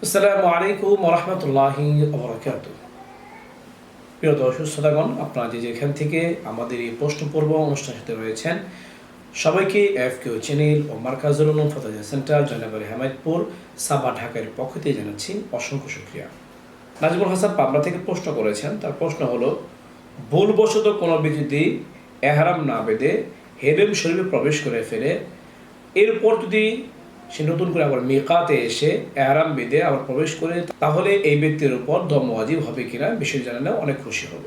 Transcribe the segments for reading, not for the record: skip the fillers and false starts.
আসসালামু আলাইকুম ওয়া রাহমাতুল্লাহি ওয়া বারাকাতুহু। প্রিয় দর্শক শ্রোতাগণ, আপনারা যে যেখান থেকে আমাদের এই প্রশ্ন পর্ব অনুষ্ঠানের সাথে রয়েছেন, সবাইকে এফকিউ চ্যানেল ও মার্কাজুল উলুম ফতোয়া সেন্টার জয়নগর হেমায়েতপুর সাবা ঢাকার পক্ষ থেকে জানাচ্ছি অসংখ্য শুকরিয়া। নাজমুল হাসান পাবনা থেকে প্রশ্ন করেছেন। তার প্রশ্ন হলো, ভুলবশত কোনো ব্যক্তি এহরাম না বেঁধে হেরেম শরীফে প্রবেশ করে ফেলে, এরপর যদি সে নতুন করে আবার মিকাতে এসে এহরাম বেঁধে আবার প্রবেশ করে, তাহলে এই ব্যক্তির উপর দম ওয়াজিব হবে কিনা বিষয় জানালে অনেক খুশি হব।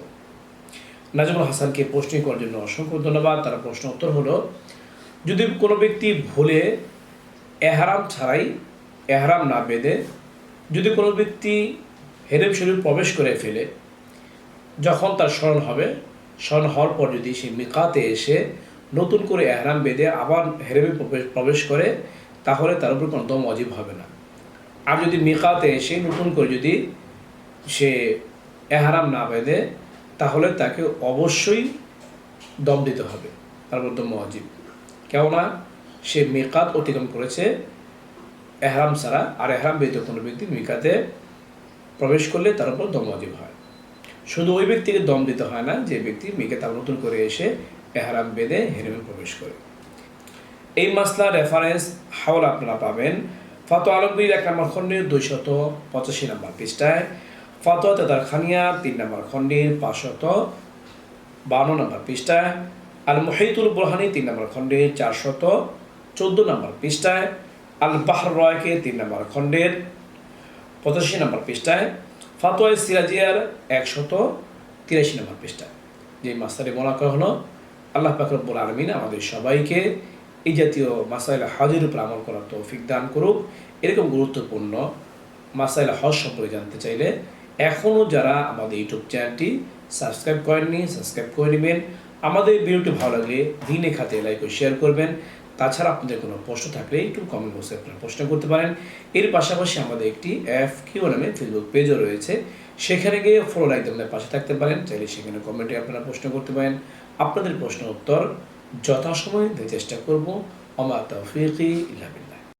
নাজমুল হাসানকে প্রশ্ন করার জন্য অসংখ্য ধন্যবাদ। তার প্রশ্ন উত্তর হলো, যদি কোনো ব্যক্তি ভুলে এহরাম ছাড়াই এহরাম না বেঁধে যদি কোনো ব্যক্তি হেরেম শরীফ প্রবেশ করে ফেলে, যখন তার স্মরণ হবে, স্মরণ হওয়ার পর যদি সে মিকাতে এসে নতুন করে এহরাম বেঁধে আবার হেরেমে প্রবেশ করে, তাহলে তার উপর কোনো দম ওয়াজিব হবে না। আর যদি মিকাতে এসে নতুন করে যদি সে এহরাম না বেঁধে, তাহলে তাকে অবশ্যই দম দিতে হবে, তার উপর দম ওয়াজিব। কেননা সে মিকাত অতিক্রম করেছে এহরাম ছাড়া, আর এহরাম বেঁধে কোনো ব্যক্তি মিকাতে প্রবেশ করলে তার উপর দম ওয়াজিব হয়। শুধু ওই ব্যক্তিকে দম দিতে হয় না যে ব্যক্তি মিকাতে নতুন করে এসে এহরাম বেঁধে হেরেমে প্রবেশ করে। এই মাসলা রেফারেন্স হাওলা আপনারা পাবেন ফাতোয়া আলমগীর 1 নম্বর খণ্ডের 285 নম্বর পৃষ্ঠায়, ফাতোয়া তাতারখানিয়া 3 নম্বর খণ্ডের 552 নম্বর পৃষ্ঠায়, আল মুহিতুল বুরহানি 3 নম্বর খণ্ডের 414 নম্বর পৃষ্ঠায়, আল বাহর রয়কে 3 নম্বর খণ্ডের 85 নম্বর পৃষ্ঠায়, ফাতোয়া সিরাজিয়ার 183 নম্বর পৃষ্ঠায়। যে মাসলাটি বলা করা হলো, আল্লাহ পাক রব্বুল আলামিন আমাদের সবাইকে এই জাতীয় মাসাইল হজের উপর আমল করার তৌফিক দান করুক। এরকম গুরুত্বপূর্ণ মাসাইল হজ সম্পর্কে জানতে চাইলে এখনও যারা আমাদের ইউটিউব চ্যানেলটি সাবস্ক্রাইব করেননি, সাবস্ক্রাইব করে নেবেন। আমাদের ভিডিওটি ভালো লাগলে দিনে খাতে লাইক ও শেয়ার করবেন। তাছাড়া আপনাদের কোনো প্রশ্ন থাকলে একটু কমেন্ট বক্সে আপনারা প্রশ্ন করতে পারেন। এর পাশাপাশি আমাদের একটি এফকিউ নামে ফেসবুক পেজও রয়েছে, সেখানে গিয়ে ফলো লাইক দিয়ে পাশে থাকতে পারেন। চাইলে সেখানে কমেন্টে আপনারা প্রশ্ন করতে পারেন। আপনাদের প্রশ্নের উত্তর যথাসময়ে দিতে চেষ্টা করব। ওমা তাওফীকি ইল্লা বিল্লাহ।